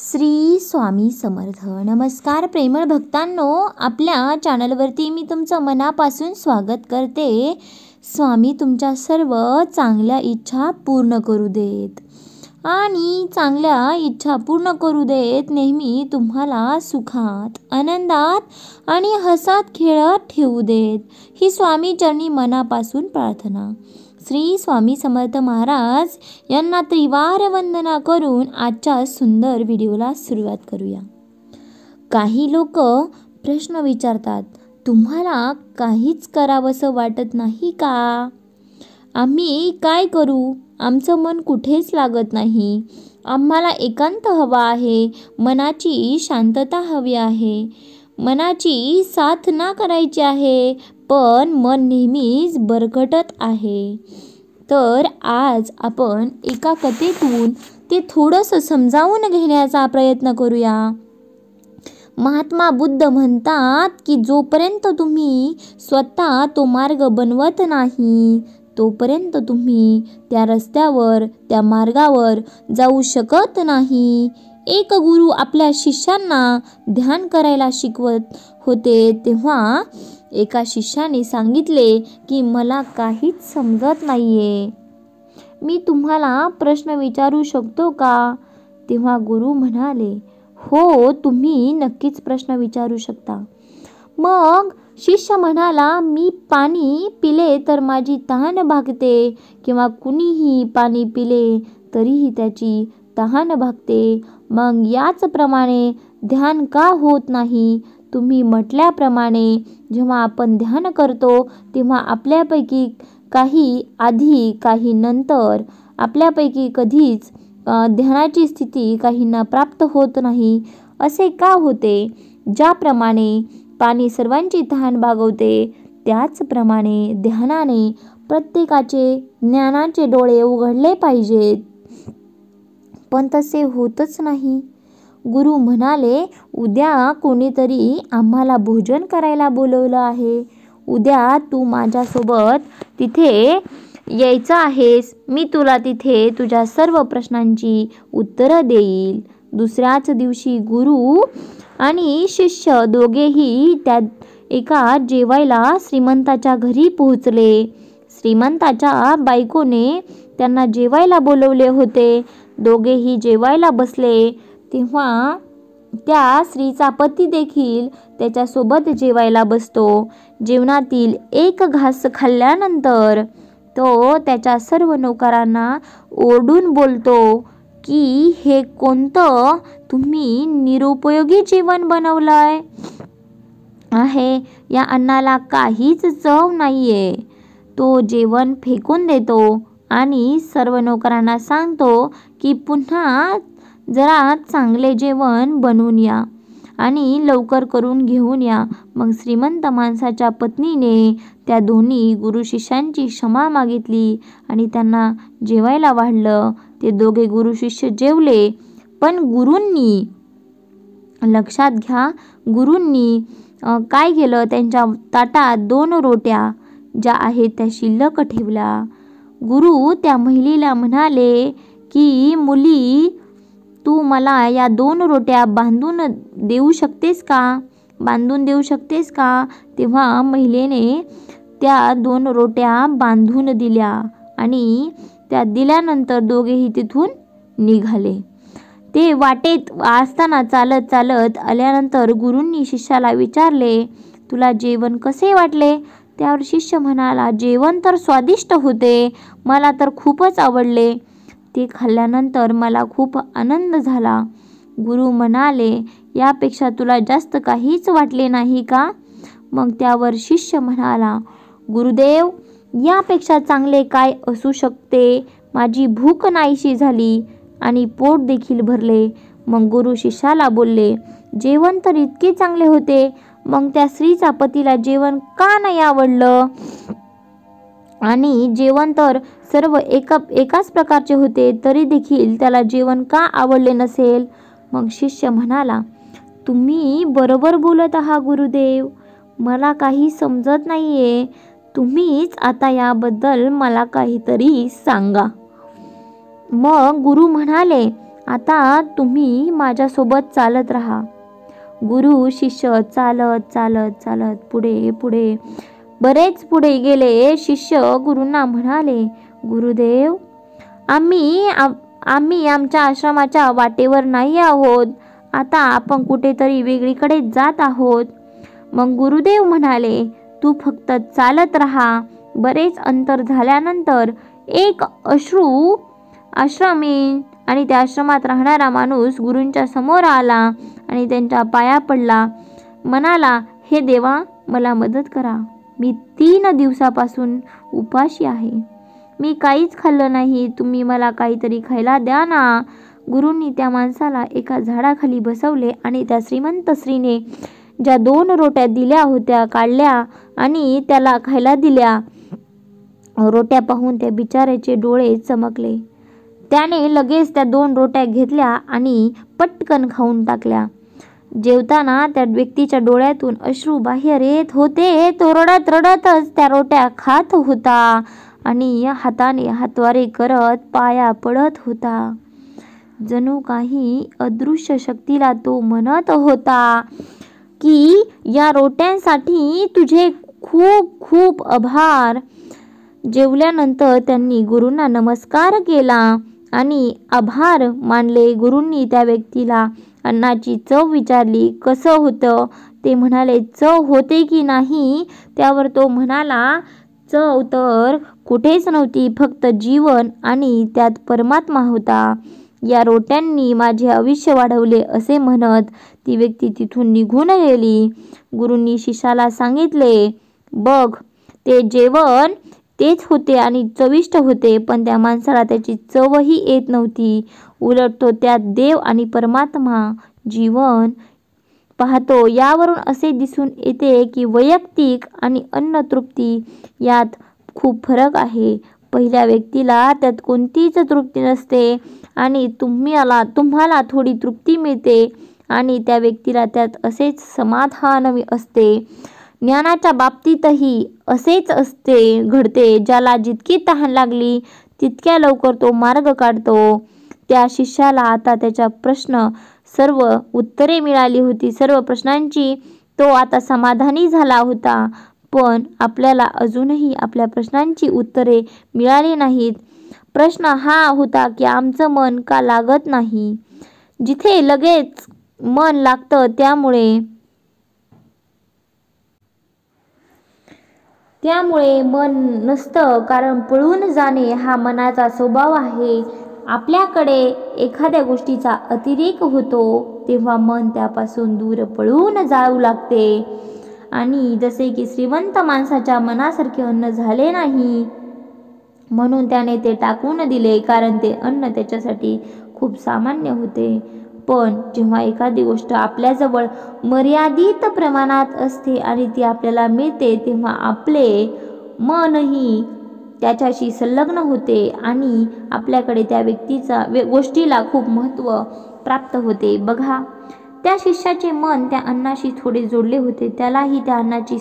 श्री स्वामी समर्थ. नमस्कार प्रेमळ भक्तांनो, आपल्या चॅनलवरती मी तुमचं मनापासून स्वागत करते. स्वामी तुमच्या सर्व चांगल्या इच्छा पूर्ण करू देत आणि चांगल्या इच्छा पूर्ण करू देत. नेहमी तुम्हाला सुखात, आनंदात आणि हसत खेळत ठेवू देत, ही स्वामी चरणी मनापासून प्रार्थना. श्री स्वामी समर्थ महाराज यांना त्रिवार वंदना करून आजच्या सुंदर व्हिडिओला सुरुवात करूया. काही लोक प्रश्न विचारतात, तुम्हाला काहीच करावंसं वाटत नाही का? आम्ही काय करू? आमचं मन कुठेच लागत नाही. आम्हाला एकांत हवा आहे, मनाची शांतता हवी आहे, मनाची साधना करायची आहे, पण मन नेहमीच भरकटत आहे. तर आज आपण एका कथेतून ते थोडंसं समजावून घेण्याचा प्रयत्न करूया. महात्मा बुद्ध म्हणतात की जोपर्यंत तुम्ही स्वतः तो मार्ग बनवत नाही, तोपर्यंत तुम्ही त्या रस्त्यावर, त्या मार्गावर जाऊ शकत नाही. एक गुरु आपल्या शिष्यांना ध्यान करायला शिकवत होते, तेव्हा एका शिष्याने सांगितले की मला काहीच समजत नाहीये, मी तुम्हाला प्रश्न विचारू शकतो का? तेव्हा गुरु म्हणाले, हो, तुम्ही नक्कीच प्रश्न विचारू शकता. मग शिष्य म्हणाला, मी पाणी पिले तर माझी तहान भागते, किंवा कुणीही पाणी पिले तरीही त्याची तहान भागते. मग याचप्रमाणे ध्यान का होत नाही? तुम्ही म्हटल्याप्रमाणे जेव्हा आपण ध्यान करतो तेव्हा आपल्यापैकी काही आधी, काही नंतर, आपल्यापैकी कधीच ध्यानाची स्थिती काहींना प्राप्त होत नाही. असे का होते? ज्याप्रमाणे पाणी सर्वांची तहान भागवते, त्याचप्रमाणे ध्यानाने प्रत्येकाचे ज्ञानाचे डोळे उघडले पाहिजेत, पण तसे होतच नाही. गुरु म्हणाले, उद्या कोणीतरी आम्हाला भोजन करायला बोलवलं आहे, उद्या तू माझ्यासोबत तिथे यायचं आहेस, मी तुला तिथे तुझ्या सर्व प्रश्नांची उत्तरं देईल. दुसऱ्याच दिवशी गुरु आणि शिष्य दोघेही त्या एका जेवायला श्रीमंताच्या घरी पोहोचले. श्रीमंताच्या बायकोने त्यांना जेवायला बोलवले होते. दोघेही जेवायला बसले तेव्हा त्या स्त्रीचा पती देखील त्याच्यासोबत जेवायला बसतो. जेवणातील एक घास खाल्ल्यानंतर तो त्याच्या सर्व नोकरांना ओरडून बोलतो की हे कोणतं तुम्ही निरुपयोगी जेवण बनवलंय आहे, या अन्नाला काहीच चव नाहीये. तो जेवण फेकून देतो आणि सर्व नोकरांना सांगतो की पुन्हा जरा चांगले जेवण बनवून या आणि लवकर करून घेऊन या. मग श्रीमंत माणसाच्या पत्नीने त्या दोन्ही गुरु शिष्यांची क्षमा मागितली आणि त्यांना जेवायला वाढलं. ते दोघे गुरु शिष्य जेवले, पण गुरूंनी, लक्षात घ्या, गुरूंनी काय केलं? त्यांच्या ताटात 2 रोट्या ज्या आहेत त्या शिल्लक ठेवल्या. गुरु त्या महिलेला म्हणाले की मुली, तू मला या 2 रोट्या बांधून देऊ शकतेस का? बांधून देऊ शकतेस का? तेव्हा महिलेने त्या 2 रोट्या बांधून दिल्या आणि त्या दिल्यानंतर दोघेही तिथून निघाले. ते वाटेत असताना चालत चालत आल्यानंतर गुरूंनी शिष्याला विचारले, तुला जेवण कसे वाटले? त्यावर शिष्य म्हणाला, जेवण तर स्वादिष्ट होते, मला तर खूपच आवडले, ते खाल्ल्यानंतर मला खूप आनंद झाला. गुरु म्हणाले, यापेक्षा तुला जास्त काहीच वाटले नाही का? मग त्यावर शिष्य म्हणाला, गुरुदेव, यापेक्षा चांगले काय असू शकते? माझी भूक नाहीशी झाली आणि पोट देखील भरले. मग गुरु शिष्याला बोलले, जेवण तर इतके चांगले होते, मग त्या स्त्रीचा पतीला जेवण का नाही आवडलं? आणि जेवण तर सर्व एकाच प्रकारचे होते, तरी देखील त्याला जेवण का आवडले नसेल? मग शिष्य म्हणाला, तुम्ही बरोबर बोलत आहात गुरुदेव, मला काही समजत नाहीये, तुम्हीच आता याबद्दल मला काहीतरी सांगा. मग गुरु म्हणाले, आता तुम्ही माझ्यासोबत चालत राहा. गुरु शिष्य चालत चालत चालत पुढे पुढे बरेच पुढे गेले. शिष्य गुरूंना म्हणाले, गुरुदेव, आम्ही आमच्या आश्रमाच्या वाटेवर नाही आहोत. आता आपण कुठेतरी वेगळीकडे जात आहोत. मग गुरुदेव म्हणाले, तू फक्त चालत राहा. बरेच अंतर झाल्यानंतर एक आश्रमी आणि त्या आश्रमात राहणारा माणूस गुरूंच्या समोर आला आणि त्यांच्या पाया पडला. म्हणाला, हे देवा, मला मदत करा. मी 3 दिवसापासून उपाशी आहे. मी काहीच खाल्लं नाही. तुम्ही मला काहीतरी खायला द्या ना. गुरूंनी त्या माणसाला एका झाडाखाली बसवले आणि त्या श्रीमंत स्त्रीने ज्या 2 रोट्या दिल्या होत्या काढल्या आणि त्याला खायला दिल्या. रोट्या पाहून त्या बिचाऱ्याचे डोळे चमकले. त्याने लगेच त्या 2 रोट्या घेतल्या आणि पटकन खाऊन टाकल्या. जेवताना त्या व्यक्तीच्या डोळ्यातून अश्रू बाहेर येत होते. तो रडत रडतच त्या रोट्या खात होता आणि हाताने हातवारे करत पाया पडत होता. जणू काही अदृश्य शक्तीला तो म्हणत होता की या रोट्यांसाठी तुझे खूप खूप आभार. जेवल्यानंतर त्यांनी गुरूंना नमस्कार केला आणि आभार मानले. गुरूंनी त्या व्यक्तीला अन्नाची चव विचारली, कसं होतं? ते म्हणाले, चव होते की नाही? त्यावर तो म्हणाला, चव तर कुठेच नव्हती, फक्त जीवन आणि त्यात परमात्मा होता. या रोट्यांनी माझे आयुष्य वाढवले असे म्हणत ती व्यक्ती तिथून निघून गेली. गुरूंनी शिष्याला सांगितले, बघ, ते जेवण तेच होते आणि चविष्ट होते, पण त्या माणसाला त्याची चवही येत नव्हती. उलट तो त्यात देव आणि परमात्मा जीवन पाहतो. यावरून असे दिसून येते की वैयक्तिक आणि अन्न तृप्ती यात खूप फरक आहे. पहिल्या व्यक्तीला त्यात कोणतीच तृप्ती नसते आणि तुम्हाला थोडी तृप्ती मिळते आणि त्या व्यक्तीला त्यात असेच समाधान असते. ज्ञानाच्या बाबतीतही असेच घडते. ज्याला जितकी तहान लागली तितक्या लवकर तो मार्ग काढतो. त्या शिष्याला आता त्याच्या सर्व उत्तरे मिळाली होती. सर्व प्रश्नांची तो आता समाधानी झाला होता. पण आपल्याला अजूनही आपल्या प्रश्नांची उत्तरे मिळाली नाहीत. प्रश्न हा होता की आमचं मन का लागत नाही? जिथे लगेच मन लागतं त्यामुळे मन नसतं, कारण पळून जाणे हा मनाचा स्वभाव आहे. आपल्याकडे एखाद्या गोष्टीचा अतिरेक होतो तेव्हा मन त्यापासून दूर पळून जाऊ लागते. आणि जसे की श्रीमंत माणसाच्या मनासारखे अन्न झाले नाही म्हणून त्याने ते टाकून दिले, कारण ते अन्न त्याच्यासाठी खूप सामान्य होते. पण जेव्हा एखादी गोष्ट आपल्याजवळ मर्यादित प्रमाणात असते आणि ती आपल्याला मिळते तेव्हा आपले मनही त्याच्याशी संलग्न होते आणि आपल्याकडे त्या गोष्टीला खूप महत्त्व प्राप्त होते. बघा, त्या शिष्याचे मन त्या अन्नाशी थोडे जोडले होते. त्यालाही त्या अन्नाची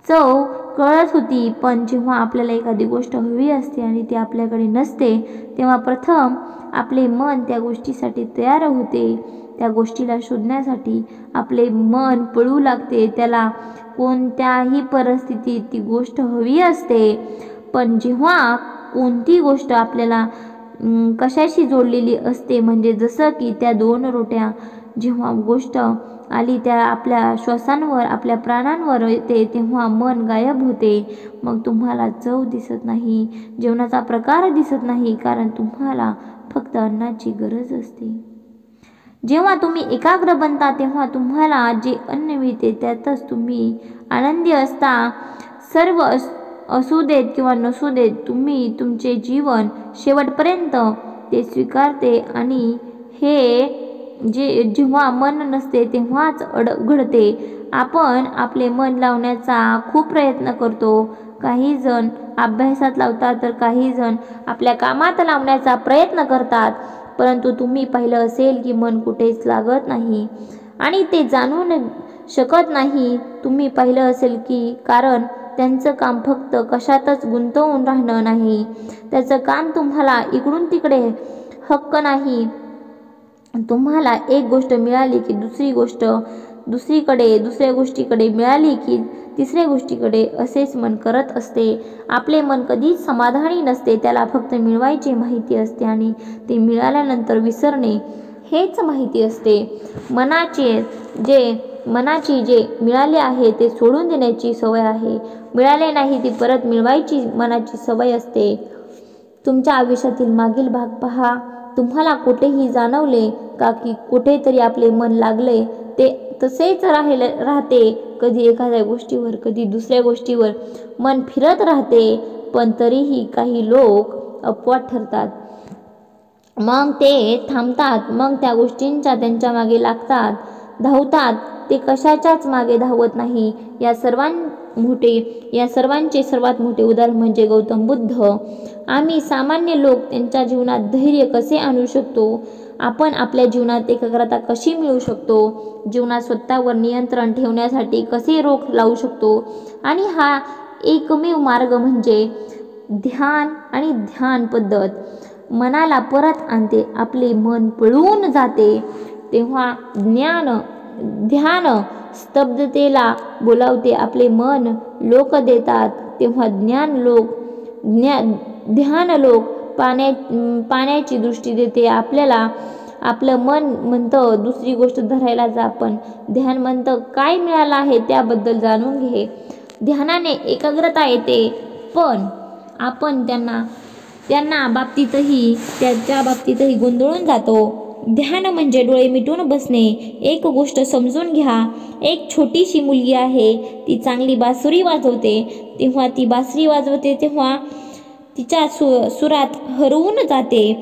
चव कळत होती. पण जेव्हा आपल्याला एखादी गोष्ट हवी असते आणि ती आपल्याकडे नसते तेव्हा प्रथम आपले मन त्या गोष्टीसाठी तयार होते. त्या गोष्टीला शोधण्यासाठी आपले मन पळू लागते. त्याला कोणत्याही परिस्थितीत ती गोष्ट हवी असते. पण जेव्हा कोणती गोष्ट आपल्याला कशाशी जोडलेली असते, म्हणजे जसं की त्या 2 रोट्या, जेव्हा गोष्ट आली त्या आपल्या श्वासांवर, आपल्या प्राणांवर येते तेव्हा मन गायब होते. मग तुम्हाला चव दिसत नाही, जेवणाचा प्रकार दिसत नाही, कारण तुम्हाला फक्त अन्नाची गरज असते. जेव्हा तुम्ही एकाग्र बनता तेव्हा तुम्हाला जे अन्न मिळते त्यातच तुम्ही आनंदी असता. सर्व असू देत किंवा नसू देत, तुम्ही तुमचे जीवन शेवटपर्यंत ते स्वीकारते. आणि हे जेव्हा मन नसते तेव्हाच घडते. आपण आपले मन लावण्याचा खूप प्रयत्न करतो. काही जण अभ्यासात लावतात तर काही जण आपल्या कामात लावण्याचा प्रयत्न करतात. परंतु तुम्ही पाहिलं असेल की मन कुठेच लागत नाही आणि ते जाणून शकत नाही. तुम्ही पाहिलं असेल की कारण त्यांचं काम फक्त कशातच गुंतवून राहणं नाही. त्याचं काम तुम्हाला इकडून तिकडे हक्क नाही तुम्हाला एक गोष्ट मिळाली की दुसऱ्या गोष्टीकडे मिळाली की तिसऱ्या गोष्टीकडे असेच मन करत असते. आपले मन कधीच समाधानी नसते. त्याला फक्त मिळवायची माहिती असते आणि ते मिळाल्यानंतर विसरणे हेच माहिती असते. मनाची जे मिळाले आहे ते सोडून देण्याची सवय आहे. मिळाले नाही ती परत मिळवायची मनाची सवय असते. तुमच्या आयुष्यातील मागील भाग पहा. तुम्हाला कुठेही जाणवले का की कुठेतरी आपले मन लागले ते तसेच राहते. कधी एखाद्या गोष्टीवर कधी दुसऱ्या गोष्टीवर मन फिरत राहते. पण तरीही काही लोक अपवाद ठरतात. मग ते थांबतात. मग त्या गोष्टींच्या त्यांच्या मागे लागतात, धावतात. ते कशाच्याच मागे धावत नाही. या सर्वांचे सर्वात मोठे उदाहरण म्हणजे गौतम बुद्ध. आम्ही सामान्य लोक त्यांच्या जीवनात धैर्य कसे आणू शकतो? आपण आपल्या जीवनात एकाग्रता कशी मिळवू शकतो? जीवनात स्वतःवर नियंत्रण ठेवण्यासाठी कसे रोख लावू शकतो? आणि हा एकमेव मार्ग म्हणजे ध्यान आणि ध्यान पद्धत. मनाला परत आणते. आपले मन पळून जाते तेव्हा ध्यान स्तब्धतेला बोलावते. आपले मन लोक देतात तेव्हा ध्यान लोक पाण्याची दृष्टी देते. आपलं मन म्हणतं दुसरी गोष्ट धरायला जा, पण ध्यान म्हणतं काय मिळालं आहे त्याबद्दल जाणून घे. ध्यानाने एकाग्रता येते, पण आपण त्यांच्या बाबतीतही गोंधळून जातो. ध्यान म्हणजे डोळे मिटून बसणे. एक गोष्ट समजून घ्या. एक छोटीशी मुलगी आहे. ती चांगली बासुरी वाजवते. तेव्हा ती बासरी वाजवते तेव्हा तिच्या सुरात हरवून जाते.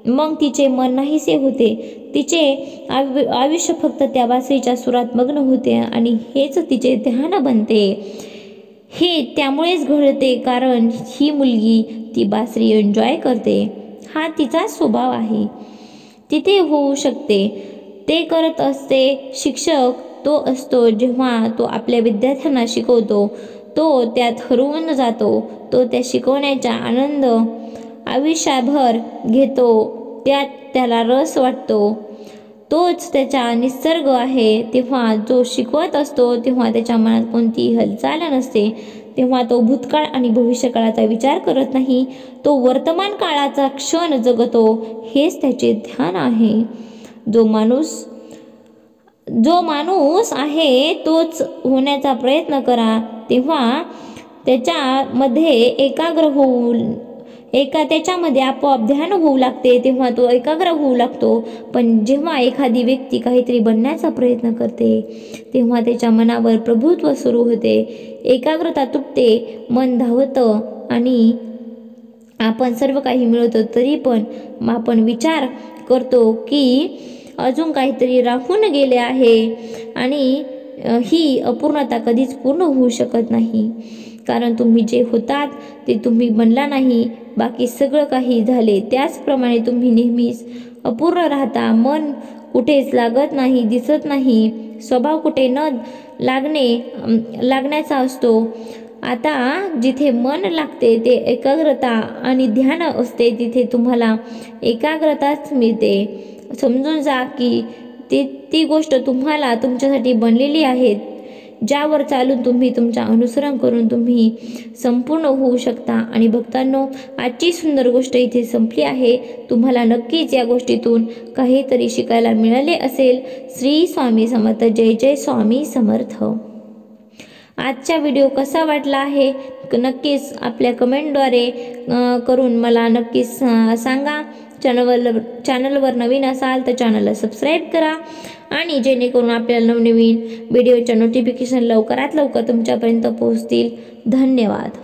मग तिचे मन नाहीसे होते. तिचे आयुष्य फक्त त्या बासरीच्या सुरात मग्न होते आणि हेच तिचे ध्यान बनते. हे त्यामुळेच घडते कारण ही मुलगी ती बासरी एन्जॉय करते. हा तिचा स्वभाव आहे. तिथे होऊ शकते. ते करत असते. शिक्षक तो असतो जेव्हा तो आपल्या विद्यार्थ्यांना शिकवतो. तो त्यात हरवून जातो. तो त्या शिकवण्याचा आनंद आयुष्यभर घेतो. त्यात त्याला रस वाटतो. तोच त्याचा निसर्ग आहे. तेव्हा जो शिकवत असतो तेव्हा त्याच्या मनात कोणतीही हालचाल नसते. तेव्हा तो भूतकाळ आणि भविष्यकाळाचा विचार करत नाही. तो वर्तमान काळाचा क्षण जगतो. हेच त्याचे ध्यान आहे. जो माणूस आहे तोच होण्याचा प्रयत्न करा. तेव्हा त्याच्यामध्ये आपोआप ध्यान होऊ लागते. तेव्हा तो एकाग्र होऊ लागतो. पण जेव्हा एखादी व्यक्ती काहीतरी बनण्याचा प्रयत्न करते तेव्हा त्याच्या मनावर प्रभुत्व सुरू होते. एकाग्रता तुटते. मन धावतं आणि आपण सर्व काही मिळवतो तरी पण आपण विचार करतो की अजून काहीतरी राहून गेले आहे आणि ही अपूर्णता कधीच पूर्ण होऊ शकत नाही. कारण तुम्ही जे होतात ते तुम्ही बनला नाही. बाकी सगळं काही झाले. त्याचप्रमाणे तुम्ही नेहमीच अपूर्ण राहता. मन कुठेच लागत नाही, दिसत नाही. स्वभाव कुठे न लागण्याचा असतो. आता जिथे मन लागते ते एकाग्रता आणि ध्यान असते. तिथे तुम्हाला एकाग्रताच मिळते. समजून जा की ती गोष्ट तुमच्यासाठी बनलेली आहे, ज्यावर चालून तुम्ही तुमच्या अनुसरण करून तुम्ही संपूर्ण होऊ शकता. आणि भक्तांनो, आजची सुंदर गोष्ट इथे संपली आहे. तुम्हाला नक्कीच या गोष्टीतून काहीतरी शिकायला मिळाले असेल. श्री स्वामी समर्थ. जय जय स्वामी समर्थ. आजचा व्हिडिओ कसा वाटला आहे नक्कीच आपल्या कमेंटद्वारे करून मला नक्कीच सांगा. चॅनलवर नवीन असाल तर चॅनलला सबस्क्राईब करा आणि जेणेकरून आपल्याला नवनवीन व्हिडिओच्या नोटिफिकेशन लवकरात लवकर तुमच्यापर्यंत पोहोचतील. धन्यवाद.